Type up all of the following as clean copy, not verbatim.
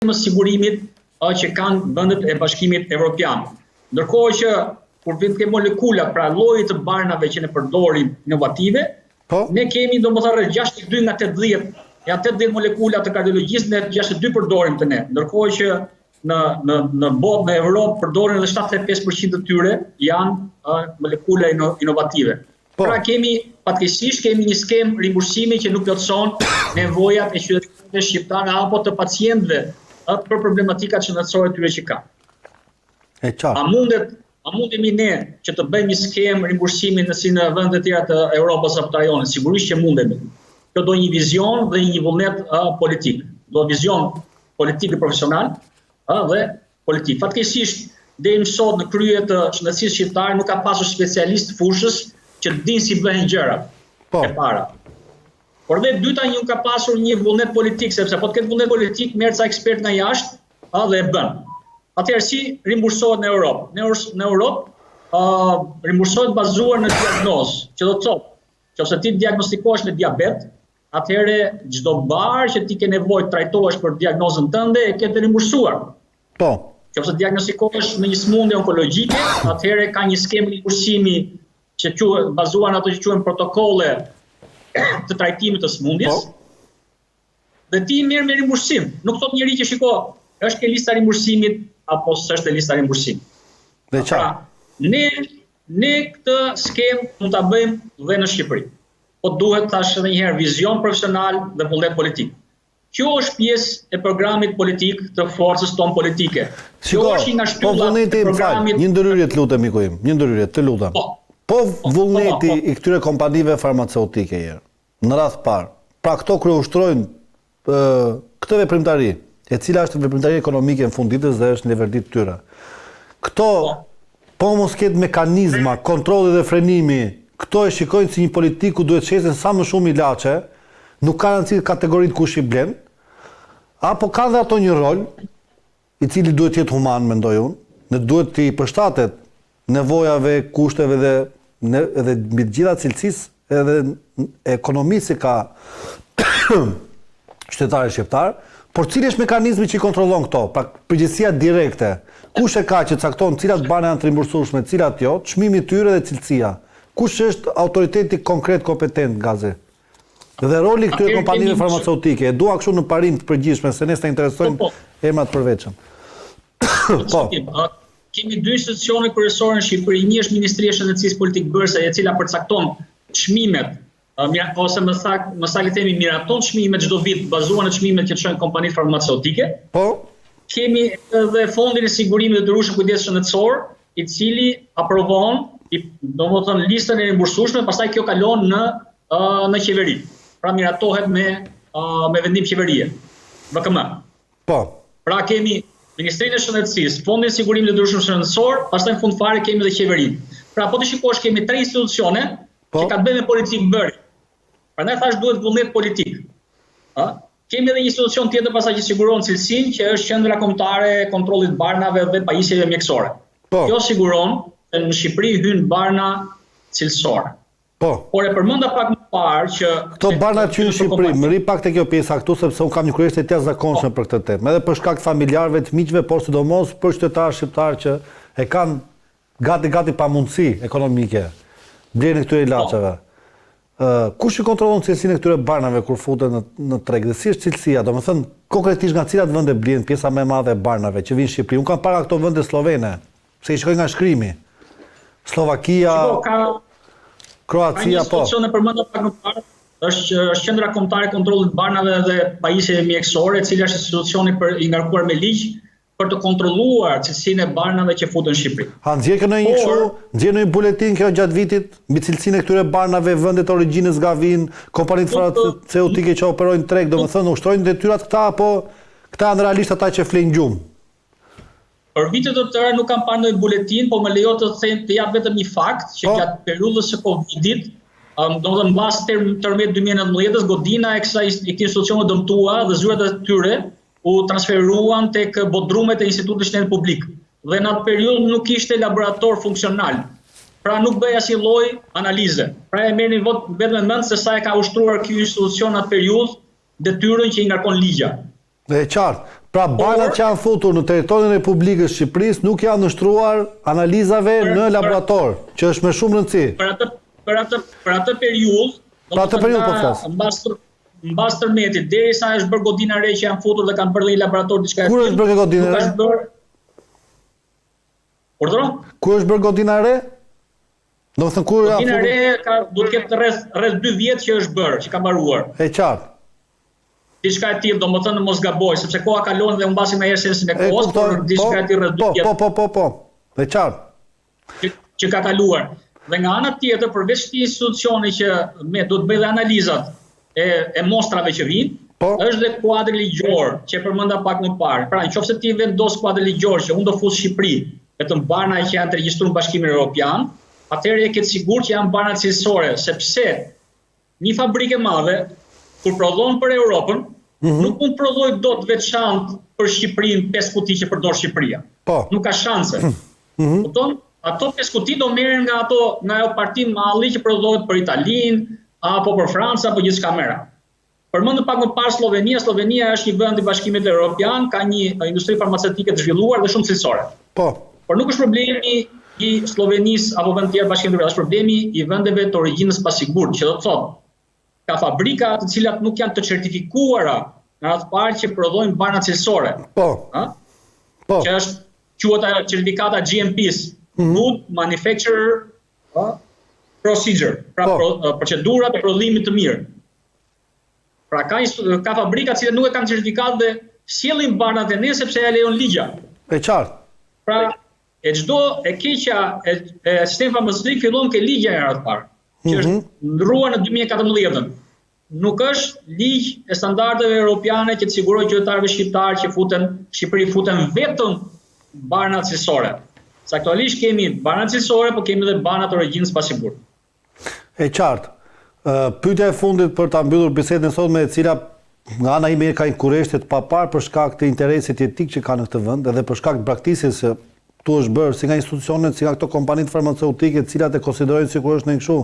më sigurimit që kanë vendet e Bashkimit Evropian. Ndërkohë që kur vjen ke molekulat, pra lloji të barnave që ne përdorim inovative, ne kemi domethënë 62 nga 80, ja 80 molekula të kardiologjisë, ne 62 përdorim të ne. Ndërkohë që në botë, në Evropë përdoren edhe 75% të tyre janë molekula inovative. Pra fatkeqësisht kemi një skemë rimbursimi që nuk plotëson nevojat e qytetarëve shqiptarë apo të pacientëve për problematikat shëndetësore tyre që kanë. A mundemi ne që të bëjmë një skemë rimbursimi si në vendet e tjera të Europës apo të rajonit? Sigurisht që mundemi. Kjo do një vizion dhe një vullnet politik. Do vizion politik dhe profesional dhe politik. Fatkeqësisht deri më sot në krye të shëndetësisë shqiptare nuk ka pasur specialist fushës që dinë si bëhen gjërat e para. Por dhe dyta nuk ka pasur një vullnet politik, sepse po të ketë vullnet politik merr ca ekspert nga jashtë dhe e bën. Atëherë si rimbursohet në Europë? Në Europë rimbursohet bazuar në diagnozë, që do të thotë, nëse ti diagnostikohesh me diabet, atëherë çdo bar që ti ke nevojë të trajtohesh për diagnozën tënde e ke të rimbursuar. Nëse diagnostikohesh me një sëmundje onkologjike, atëherë ka një skemë rimbursimi që quhet bazuar në ato që quhen protokolle të trajtimit të sëmundjes. Dhe ti merr me rimbursim. Nuk thot njëri që shiko, është ke lista rimbursimit apo s'është lista rimbursimit. Pra, ne këtë skemë mund ta bëjmë dhe në Shqipëri. Po duhet tash edhe një herë vizion profesional dhe vullnet politik. Kjo është pjesë e programit politik të forcës tonë politike. Kjo është nga shtyllat e programit. Një ndërhyrje të lutem miku im, një ndërhyrje, të lutem. Po vullneti i këtyre kompanive farmaceutike në radh parë. Pra këto kryeushtrojnë këtë veprimtari, e cila është veprimtari ekonomike në fund ditës dhe është në verdit tyre. Këto po mos ketë mekanizma, kontrolli dhe frenimi, këto e shikojnë si një politik ku duhet shesin sa më shumë ilaçe, nuk kanë në cilë kategoritë kush i blen, apo kanë dhe ato një rol, i cili duhet jetë human, mendoj unë, ne duhet të i përshtatet nevojave, kushteve dhe mbi të gjitha cilësisë edhe ekonomisë ka qytetarë shqiptar, por cili është mekanizmi që i kontrollon këto? Pra përgjegjësia direkte, kush e ka që cakton cilat barna janë të rimbursueshme, cilat jo, çmimi i tyre dhe cilësia. Kush është autoriteti konkret kompetent gaze? Dhe roli i këtyre kompanive farmaceutike, e dua kështu në parim të përgjithshme se ne s'na interesojnë emrat të përveçëm. Kemi dy institucione kryesore në Shqipëri. Një është Ministria e Shëndetësisë Politikë Bërëse, e cila përcakton çmimet, ose më saktë themi miraton çmimet çdo vit bazuar në çmimet që çojnë kompanitë farmaceutike. Kemi edhe Fondin e Sigurimit të Rrushëm Kujdesit Shëndetësor, i cili aprovon, domethënë listën e rimbursueshme, pastaj kjo kalon në qeveri. Pra miratohet me vendim qeverie. BKM. Pra kemi Ministrinë e Shëndetësisë, Fondin e Sigurimit të Rrushëm Shëndetësor, pastaj në fund fare kemi edhe qeverinë. Pra po të shikosh kemi 3 institucione që ka të bëjë me politikë bërje. Prandaj thash duhet vullnet politik. Kemi edhe një institucion tjetër pastaj që siguron cilësinë, që është Qendra Kombëtare e Kontrollit të Barnave dhe Pajisjeve Mjekësore. Kjo siguron se në Shqipëri hyn barna cilësore. Por e përmenda pak më parë që këto barna që në Shqipëri, më ri pak te kjo pjesa këtu sepse unë kam një kurioztet të jashtëzakonshme për këtë temë, edhe për shkak të familjarëve, të miqve, por sidomos për qytetarë shqiptarë që e kanë gati pamundësi ekonomike blerjen e këtyre ilaçeve. Kush i kontrollon cilësinë e këtyre barnave kur futen në treg? Dhe si është cilësia? Domethënë konkretisht nga cilat vende blen pjesa më e madhe e barnave që vinë në Shqipëri? Unë kam para këto vende slovene, se i shkoj nga shkrimi. Slovakia, Kroacia, po. Institucione përmenda pak më parë është Qendra Kombëtare e Kontrollit të Barnave dhe Pajisjeve Mjekësore, e cila është institucioni i ngarkuar me ligj për të kontrolluar cilësinë e barnave që futen në Shqipëri. Nxjerrën një buletin kjo gjatë vitit mbi cilësinë e këtyre barnave, vendet origjinës nga vinë, kompanitë farmaceutike që operojnë treg, domethënë ushtrojnë detyrat këta apo këta janë realisht ata që flenë gjumë? Për vitet të tëra nuk kam parë ndonjë buletin, po më lejo të jap vetëm një fakt që gjatë periudhës së Covidit, domethënë mbas tërmet 2019-s, godina e kësaj institucione dëmtua dhe zyrat e tyre u transferuan tek bodrumet e Institutit Shëndet Publik. Dhe në atë periudhë nuk kishte laborator funksional. Pra nuk bëj asnjë lloj analize. Pra e merrni vetëm në mend se sa e ka ushtruar ky institucion atë periudhë detyrën që i ngarkon ligja. Dhe qartë. Pra banat që janë futur në territorin e Republikës Shqipërisë nuk janë nështruar analizave në laborator, që është me shumë rëndësi. Për atë periudhë, mbas tërmetit, derisa është bërë godina re që janë futur dhe kanë bërë dhe një laborator diçka. Kur është bërë godina re? Urdhëro? Kur është bërë godina re? Do të thënë kur godina re duhet të ketë rreth 2 vjet që është bërë, që ka mbaruar. E qartë. Diçka e tillë, domethënë mos gaboj, sepse koha kalon dhe humbasim më herë sensin e kohës, por diçka e tillë rreth 2 vjet. Po. E qartë. Që ka kaluar. Dhe nga ana tjetër, përveç këtij institucioni që do të bëjë analizat e mostrave që vijnë, është dhe kuadri ligjor që përmenda pak më parë. Pra, nëse ti vendos kuadri ligjor që unë do fus Shqipëri, vetëm bana që janë të regjistruar në Bashkimin Evropian, atëherë je ke sigurt që janë bana cilësore, sepse një fabrikë e madhe kur prodhon për Europën, nuk mund prodhoj dot veçantë për Shqipërinë 5 kuti që përdor Shqipëria. Nuk ka shanse. Kupton? Ato 5 kuti do merren nga ajo parti malli që prodhohet për Italinë, apo për Francë, apo gjithçka mëra. Përmendëm pak më parë Slovenia. Slovenia është një vend i Bashkimit Evropian, ka një industri farmaceutike të zhvilluar dhe shumë cilësore. Por nuk është problemi i Slovenisë apo vend tjerë Bashkimit Evropian, është problemi i vendeve të origjinës pasigurt, që do të thotë ka fabrika të cilat nuk janë të certifikuara në atë parë që prodhojnë bana cilësore. Që quhet ajo certifikata GMPs, Good Manufacturer Procedure, pra procedura të prodhimit të mirë. Pra ka fabrika që nuk e kanë certifikat dhe sjellin banat e ne sepse ja lejon ligja. E qartë. Pra çdo e keqja e sistemit farmaceutik fillon ke ligja herë të parë, që është ndruar në 2014. Nuk është ligj e standardeve europiane që të sigurojë qytetarëve shqiptarë që futen Shqipëri futen vetëm bana cilësore. Se aktualisht kemi bana cilësore, por kemi edhe bana të origjinës pasigurt. E qartë. Pyetja e fundit për ta mbyllur bisedën sot me e cila nga ana ime ka inkurreshte të papar për shkak të interesit etik që ka në këtë vend, edhe për shkak të braktisjes që tu është bërë si nga institucionet, si nga këto kompanitë farmaceutike, të cilat e konsiderojnë sikur është në kështu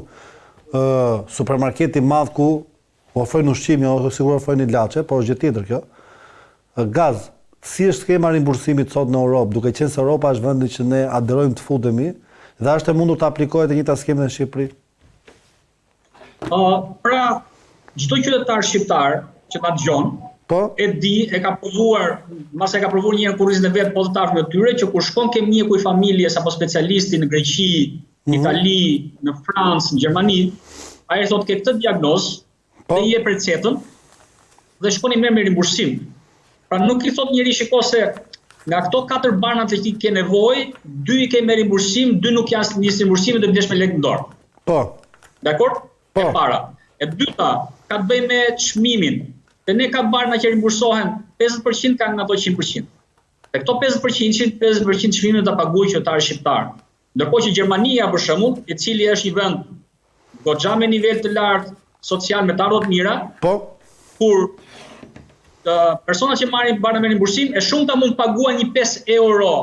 supermarket i madh ku ofrojnë ushqim, ose sigur ofrojnë ilaçe, por është gjë tjetër kjo. Gaz, si është skema rimbursimit sot në Europë, duke qenë se Europa është vendi që ne aderojmë të futemi, dhe është e mundur të aplikohet e njëjta skemë në Shqipëri? Pra, çdo qytetar shqiptar që ta dëgjon, e di, e ka provuar, mas e ka provuar një kurrizin e vet, po të tafë në tyre, që kur shkon ke mjeku i familjes apo specialisti në Greqi, Itali, në Francë, në Gjermani, ai thotë ke këtë diagnozë, dhe i jep recetën dhe shkon i merr me rimbursim. Pra nuk i thot njëri shiko se nga këto 4 bana që ti ke nevojë, 2 i ke me rimbursim, 2 nuk janë nisë rimbursimi dhe blesh me lekë në dorë. Dakor? E para. E dyta, ka të bëjë me çmimin. Dhe ne ka bana që rimbursohen 50% kanë nga ato 100%. Dhe këto 50% çmimin ta paguajë qytetari shqiptar. Ndërkohë që Gjermania për shembull, i cili është një vend goxha me nivel të lartë social me të ardhurat mira, kur personat që marrin bana me rimbursim e shumta mund të paguajnë një 5 euro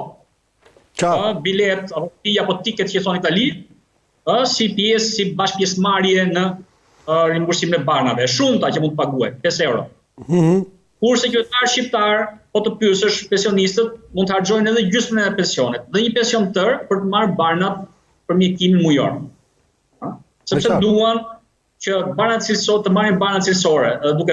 bilet apo tiket që thon Itali, si pjesë, si bashkëpjesëmarrje në rimbursimin e banave. Shumta që mund të paguajnë 5 euro. Kurse qytetar shqiptar, po të pyesësh pensionistët, mund të harxojnë edhe gjysmën e pensionit, dhe një pension tërë për të marrë banat për mjekimin mujor. Sepse duan që banat cilësore të marrin banat cilësore, duke